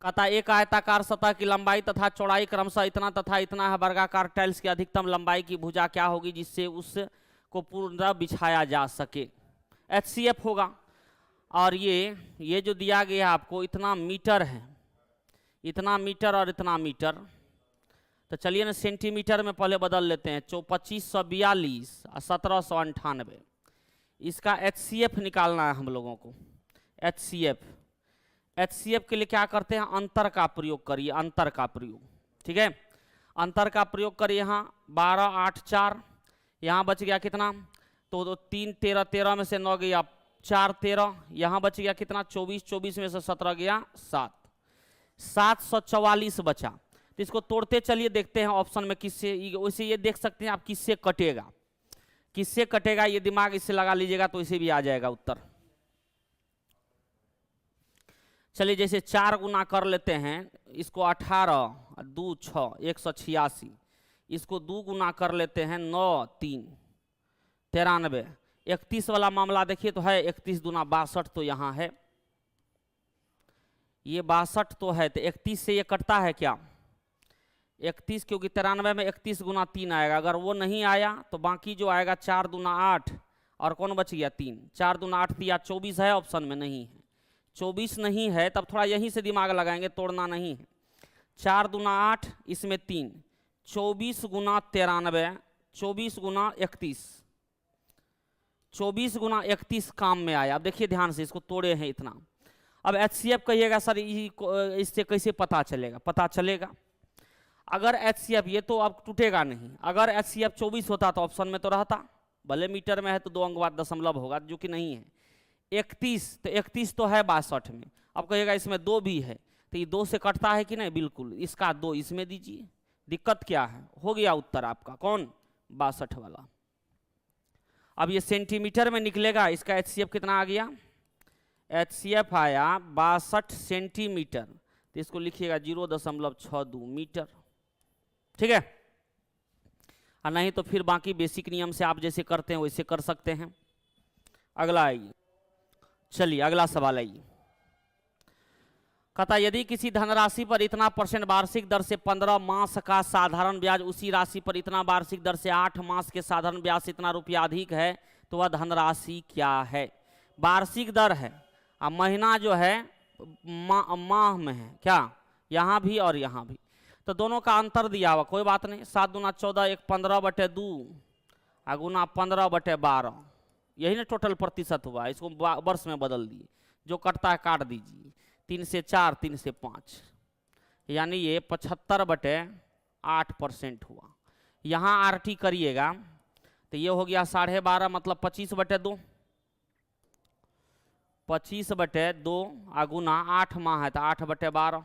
कहता एक आयताकार सतह की लंबाई तथा चौड़ाई क्रमशः इतना तथा इतना है। वर्गाकार टाइल्स की अधिकतम लंबाई की भुजा क्या होगी जिससे उसको पूर्णतः बिछाया जा सके? HCF होगा। और ये जो दिया गया आपको इतना मीटर है, इतना मीटर और इतना मीटर, तो चलिए ना सेंटीमीटर में पहले बदल लेते हैं। 2542 और 1798, इसका HCF निकालना है हम लोगों को। HCF के लिए क्या करते हैं? अंतर का प्रयोग करिए, अंतर का प्रयोग। ठीक है, अंतर का प्रयोग करिए। यहाँ 12 8 4, यहाँ बच गया कितना? तो 3 13 13 में से 9 गया 4 13, यहाँ बच गया कितना? 24 24 में से 17 गया 7, 744 बचा। तो इसको तोड़ते चलिए, देखते हैं ऑप्शन में किससे। वैसे ये देख सकते हैं आप किससे कटेगा, किससे कटेगा, ये दिमाग इससे लगा लीजिएगा तो इसे भी आ जाएगा उत्तर। चलिए जैसे 4 गुना कर लेते हैं, इसको 18 2 6 186, इसको 2 गुना कर लेते हैं 9 3 93। 31 वाला मामला देखिए तो है 31 दूना 62, तो यहाँ है ये 62 तो है। तो 31 से ये कटता है क्या? 31, क्योंकि 93 में 31 गुना 3 आएगा। अगर वो नहीं आया तो बाकी जो आएगा 4 दूना 8, और कौन बच गया 3, 4 दूना 8 दिया 24 है, ऑप्शन में नहीं है। 24 नहीं है, तब थोड़ा यहीं से दिमाग लगाएंगे, तोड़ना नहीं है। 4 दूना 8, इसमें 3, 24 गुना 93, 24 गुना 31, 24 गुना 31 काम में आया। अब देखिए ध्यान से, इसको तोड़े हैं इतना। अब HCF कहिएगा सर इससे कैसे पता चलेगा? पता चलेगा अगर HCF, ये तो अब टूटेगा नहीं। अगर HCF 24 होता तो ऑप्शन में तो रहता, भले मीटर में है तो 2 अंक बाद दशमलव होगा, जो कि नहीं है। 31, तो 31 तो है 62 में। अब कहिएगा इसमें 2 भी है, तो ये 2 से कटता है कि नहीं? बिल्कुल, इसका 2 इसमें दीजिए। दिक्कत क्या है? हो गया उत्तर आपका कौन? 62 वाला। अब ये सेंटीमीटर में निकलेगा, इसका HCF कितना आ गया? HCF आया 62 सेंटीमीटर, तो इसको लिखिएगा 0.62 मीटर। ठीक है, और नहीं तो फिर बाकी बेसिक नियम से आप जैसे करते हैं वैसे कर सकते हैं। अगला आइए, चलिए अगला सवाल आइए। कहता यदि किसी धनराशि पर इतना % वार्षिक दर से 15 मास का साधारण ब्याज, उसी राशि पर इतना वार्षिक दर से 8 मास के साधारण ब्याज से इतना रुपया अधिक है, तो वह धनराशि क्या है? वार्षिक दर है, और महीना जो है माह में है क्या? यहाँ भी और यहाँ भी, तो दोनों का अंतर दिया हुआ, कोई बात नहीं। 7 दूना 14, 1 15/2 गुना 15/12, यही ना टोटल प्रतिशत हुआ। इसको वर्ष में बदल दिए, जो कटता है काट दीजिए। 3 से 4, 3 से 5, यानी ये 75/8% हुआ। यहाँ RT करिएगा तो ये हो गया 12.5, मतलब 25/2, 25/2 गुना 8 माह है तो 8/12।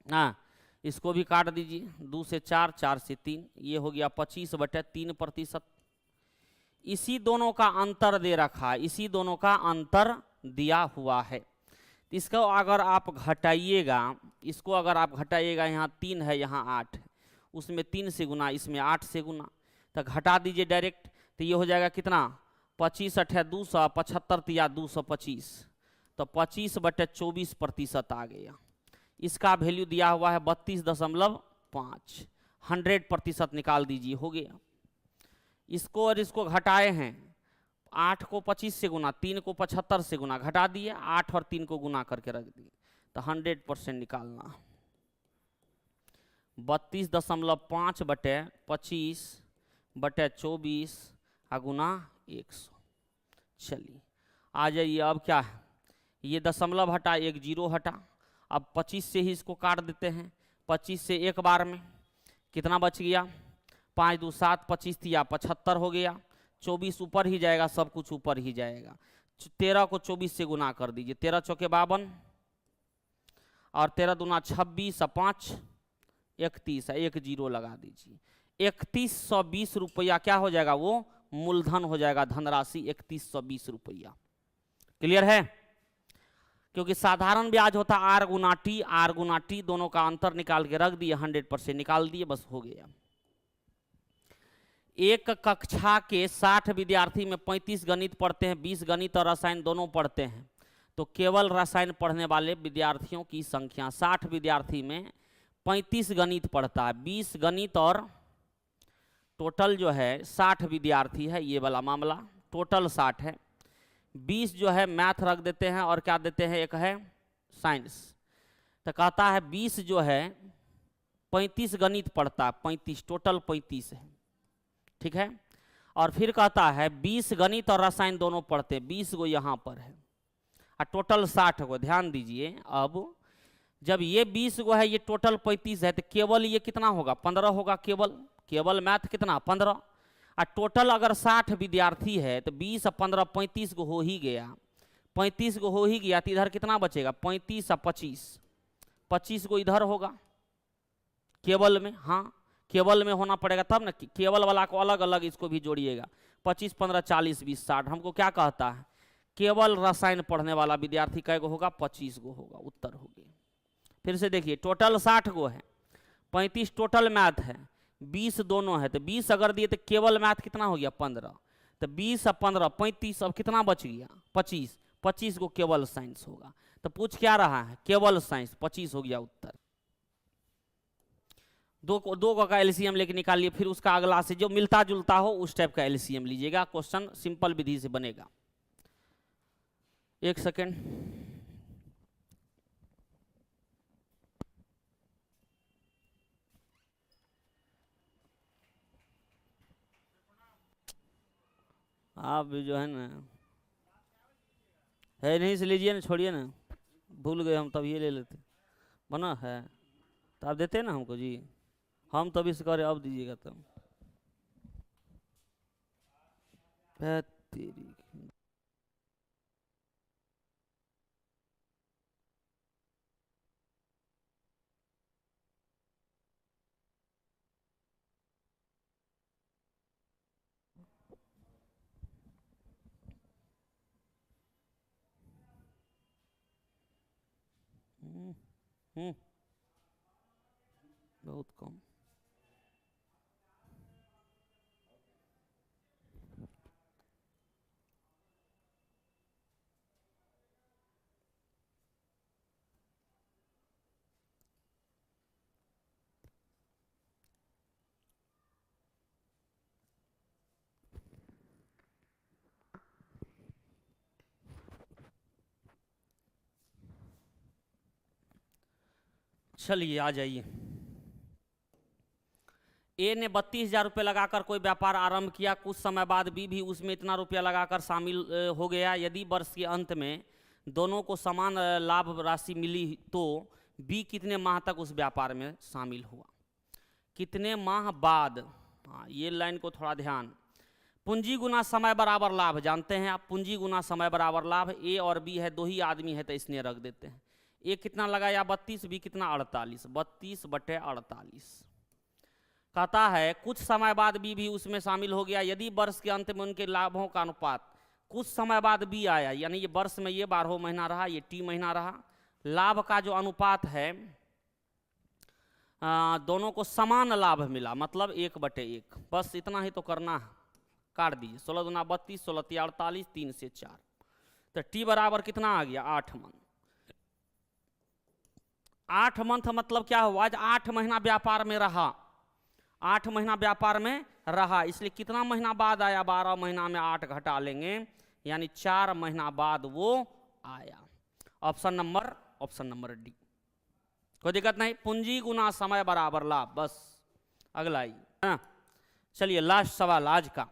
हाँ, इसको भी काट दीजिए, 2 से 4, 4 से 3, ये हो गया 25/3%। इसी दोनों का अंतर दे रखा है, इसी दोनों का अंतर दिया हुआ है। इसको अगर आप घटाइएगा, इसको अगर आप घटाइएगा, यहाँ 3 है यहाँ 8 है, उसमें 3 से गुना, इसमें 8 से गुना, तो घटा दीजिए डायरेक्ट, तो ये हो जाएगा कितना? 25 8 200, 75 या 225, तो 25/24% आ गया। इसका वैल्यू दिया हुआ है 32.5, 100% निकाल दीजिए, हो गया। इसको और इसको घटाए हैं, 8 को 25 से गुना, 3 को 75 से गुना, घटा दिए, 8 और 3 को गुना करके रख दिए, तो 100% निकालना। 32.5/25/24 गुना 100। चलिए आ जाइए, अब क्या है? ये दशमलव हटा, 1 0 हटा। अब 25 से ही इसको काट देते हैं, 25 से एक बार में कितना बच गया? 5 2 7, 25 या 75 हो गया। 24 ऊपर ही जाएगा, सब कुछ ऊपर ही जाएगा। 13 को 24 से गुना कर दीजिए, 13 चौके 52, और 13 दूना 26, 5 31, 1 0 लगा दीजिए। 3120 रुपया क्या हो जाएगा? वो मूलधन हो जाएगा, धनराशि 3120 रुपया। क्लियर है? क्योंकि साधारण ब्याज होता R गुना T, दोनों का अंतर निकाल के रख दिए, 100% निकाल दिए, बस हो गया। एक कक्षा के 60 विद्यार्थी में 35 गणित पढ़ते हैं, 20 गणित और रसायन दोनों पढ़ते हैं, तो केवल रसायन पढ़ने वाले विद्यार्थियों की संख्या 60 विद्यार्थी में 35 गणित पढ़ता है, 20 गणित, और टोटल जो है 60 विद्यार्थी है, ये वाला मामला टोटल 60 है। 20 जो है मैथ रख देते हैं और क्या देते हैं, एक है साइंस। तो कहता है 20 जो है 35 गणित पढ़ता है, 35 टोटल 35 है, ठीक है। और फिर कहता है 20 गणित और रसायन दोनों पढ़ते हैं, 20 गो यहाँ पर है और टोटल 60 गो। ध्यान दीजिए, अब जब ये 20 गो है, ये टोटल 35 है, तो केवल ये कितना होगा, 15 होगा। केवल मैथ कितना, 15। और टोटल अगर 60 विद्यार्थी है तो 20 और 15 35 को हो ही गया, 35 को हो ही गया, तो इधर कितना बचेगा, 35 और 25, 25 को इधर होगा केवल में। हाँ, केवल में होना पड़ेगा तब ना, केवल वाला को अलग अलग इसको भी जोड़िएगा। 25 15 40 20 60। हमको क्या कहता है, केवल रसायन पढ़ने वाला विद्यार्थी कै गो होगा, 25 गो होगा। उत्तर हो गया। फिर से देखिए, टोटल 60 गो है, 35 टोटल मैथ है, 20 दोनों है, तो 20 अगर दिए तो केवल मैथ कितना हो गया, 15। तो 20 और 15 35, अब कितना बच गया, 25। 25 को केवल साइंस होगा। तो पूछ क्या रहा है, केवल साइंस, 25 हो गया उत्तर। दो का एलसीएम लेके निकालिए, फिर उसका अगला से जो मिलता जुलता हो उस टाइप का एलसीएम लीजिएगा। क्वेश्चन सिंपल विधि से बनेगा। एक सेकेंड, आप भी जो है ना, है नहीं से लीजिए ना, छोड़िए ना, भूल गए हम, तब ये ले लेते। बना है तो आप देते ना हमको जी, हम तभी से करे, अब दीजिएगा तब। तेरी बहुत कम। चलिए आ जाइए। ए ने 32,000 रुपये लगाकर कोई व्यापार आरंभ किया। कुछ समय बाद बी भी उसमें इतना रुपया लगाकर शामिल हो गया। यदि वर्ष के अंत में दोनों को समान लाभ राशि मिली तो बी कितने माह तक उस व्यापार में शामिल हुआ। कितने माह बाद, हाँ ये लाइन को थोड़ा ध्यान। पूंजी गुना समय बराबर लाभ जानते हैं आप, पूंजी गुना समय बराबर लाभ। ए और बी है, दो ही आदमी है तो इसने रख देते हैं। ए कितना लगाया 32, बी कितना 48, 32/48। कहता है कुछ समय बाद बी भी उसमें शामिल हो गया। यदि वर्ष के अंत में उनके लाभों का अनुपात, कुछ समय बाद बी आया, यानी ये वर्ष में ये 12 महीना रहा, ये टी महीना रहा, लाभ का जो अनुपात है दोनों को समान लाभ मिला, मतलब 1/1। बस इतना ही तो करना है, काट दीजिए। 16 दूना 32, 16 तिया 48, 3 से 4। तो टी बराबर कितना आ गया, 8 मंथ। 8 मंथ मतलब क्या हुआ, आज 8 महीना व्यापार में रहा, 8 महीना व्यापार में रहा, इसलिए कितना महीना बाद आया, 12 महीना में 8 घटा लेंगे, यानी 4 महीना बाद वो आया। ऑप्शन नंबर डी, कोई दिक्कत नहीं। पूंजी गुना समय बराबर लाभ, बस अगला ही। चलिए लास्ट सवाल आज का।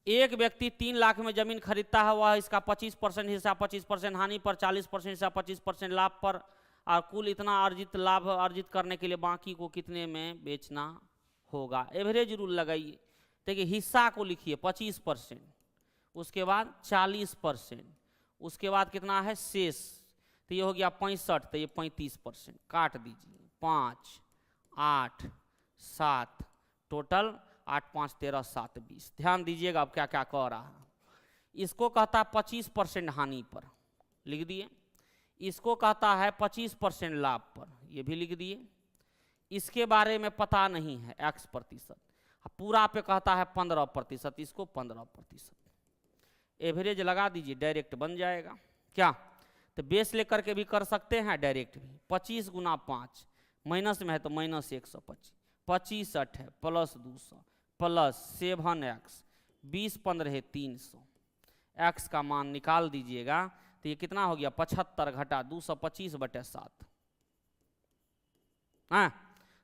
एक व्यक्ति 3 लाख में जमीन खरीदता है, वह इसका 25% हिस्सा 25% हानि पर, 40% हिस्सा 25% लाभ पर, और कुल इतना लाभ अर्जित करने के लिए बाकी को कितने में बेचना होगा। एवरेज रूल लगाइए। देखिए हिस्सा को लिखिए 25%, उसके बाद 40%, उसके बाद कितना है शेष, तो ये हो गया 65, तो ये 35%। काट दीजिए, 5 8 7, टोटल 8 5 13 7 20। ध्यान दीजिएगा अब क्या क्या कह रहा है। इसको कहता है 25% हानि पर, लिख दिए। इसको कहता है 25% लाभ पर, ये भी लिख दिए। इसके बारे में पता नहीं है x%, पूरा पे कहता है 15%, इसको 15%। एवरेज लगा दीजिए, डायरेक्ट बन जाएगा। क्या? तो बेस लेकर के भी कर सकते हैं, डायरेक्ट भी। 25 गुना 5, माइनस में है तो माइनस 125, 25 8 है प्लस 200 प्लस 7x, 20 15 है 300, x का मान निकाल दीजिएगा तो ये कितना हो गया? 75 घटा 225/7, हाँ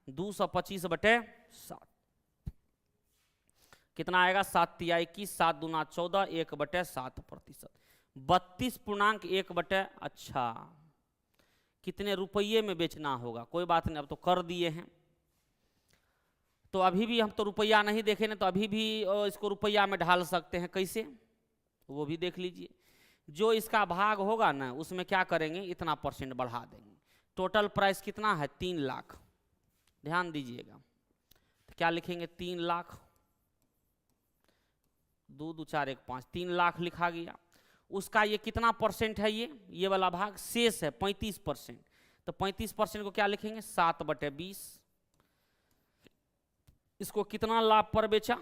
225/7 कितना आएगा? 7 तिया 21, 7 दूना 14, 1/7%, 32.1 अच्छा कितने रुपये में बेचना होगा? कोई बात नहीं, अब तो कर दिए हैं, तो अभी भी हम तो रुपया नहीं देखे ना, तो अभी भी इसको रुपया में ढाल सकते हैं। कैसे? वो भी देख लीजिए। जो इसका भाग होगा ना उसमें क्या करेंगे? इतना % बढ़ा देंगे। टोटल प्राइस कितना है? 3 लाख। ध्यान दीजिएगा, तो क्या लिखेंगे? 3 लाख, 2 2 4 1 5, 3 लाख लिखा गया। उसका ये कितना % है? ये वाला भाग शेष है 35%, तो 35% को क्या लिखेंगे? 7/20। इसको कितना लाभ पर बेचा?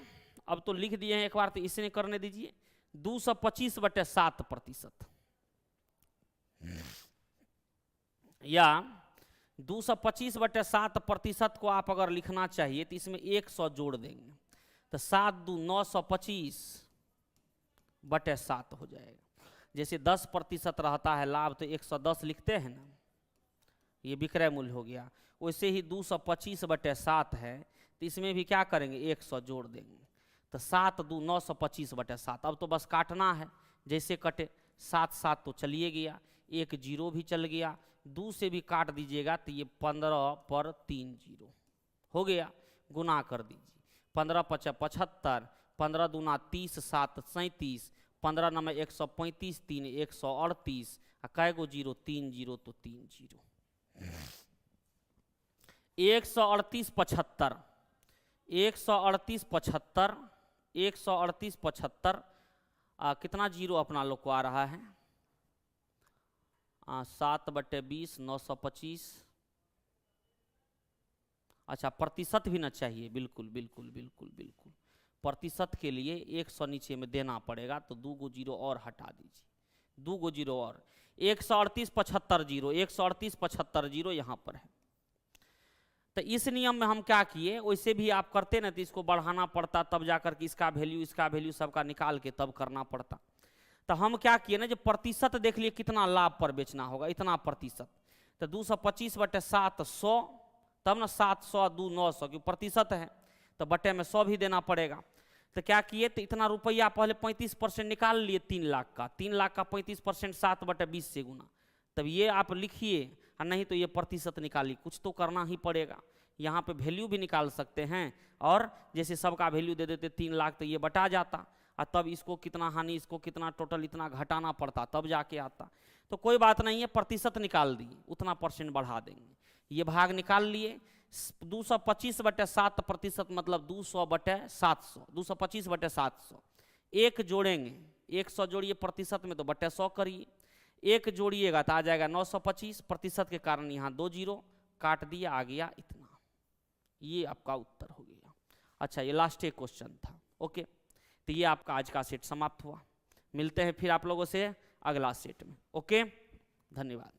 अब तो लिख दिए हैं एक बार, तो इसने करने दीजिए 225/7%, या 225/7% को आप अगर लिखना चाहिए तो इसमें 100 जोड़ देंगे, तो 7 2 925/7 हो जाएगा। जैसे 10% रहता है लाभ तो 110 लिखते हैं ना, ये विक्रय मूल्य हो गया। वैसे ही 225/7 है, तो इसमें भी क्या करेंगे? 100 जोड़ देंगे, तो 7 2 925/7। अब तो बस काटना है, जैसे कटे 7 7 तो चलिए गया, 1 0 भी चल गया, 2 से भी काट दीजिएगा तो ये 15 पर 3 0 हो गया। गुना कर दीजिए, 15 5 75, 15 दूना 30, 7 37, 15 9 135, 3 138, कै गो 0? 3 0, तो 3 0, 138 75, 138 75, 138 75, कितना 0 अपना लोग को आ रहा है? 7/20, 925। अच्छा, प्रतिशत भी ना चाहिए, बिल्कुल बिल्कुल बिल्कुल बिल्कुल। प्रतिशत के लिए 100 नीचे में देना पड़ेगा, तो 2 गो 0 और हटा दीजिए, 2 गो 0 और, 138 75 0, 138 75 0 यहाँ पर है। तो इस नियम में हम क्या किए? वैसे भी आप करते ना तो इसको बढ़ाना पड़ता, तब जाकर के इसका वैल्यू सबका निकाल के तब करना पड़ता। तो हम क्या किए ना, जो प्रतिशत देख लिए कितना लाभ पर बेचना होगा, इतना %, तो 225/7 100, तब ना 700 2 900, क्योंकि प्रतिशत है तो बटे में 100 भी देना पड़ेगा। तो क्या किए? तो इतना रुपया पहले 35% निकाल लिए 3 लाख का, 3 लाख का 35% 7/20 से गुना, तब ये आप लिखिए, और नहीं तो ये प्रतिशत निकालिए, कुछ तो करना ही पड़ेगा। यहाँ पे वैल्यू भी निकाल सकते हैं, और जैसे सबका वैल्यू दे देते 3 लाख, तो ये बटा जाता, और तब इसको कितना हानि, इसको कितना, टोटल इतना घटाना पड़ता, तब जाके आता। तो कोई बात नहीं है, प्रतिशत निकाल दिए, उतना % बढ़ा देंगे। ये भाग निकाल लिए, 225/7% मतलब 200/700, 225/700। 1 जोड़ेंगे, 100 जोड़िए प्रतिशत में तो /100 करिए, 1 जोड़िएगा तो आ जाएगा 925, प्रतिशत के कारण यहाँ 2 0 काट दिया, आ गया इतना। ये आपका उत्तर हो गया। अच्छा, ये लास्ट एक क्वेश्चन था। ओके, तो ये आपका आज का सेट समाप्त हुआ। मिलते हैं फिर आप लोगों से अगला सेट में। ओके, धन्यवाद।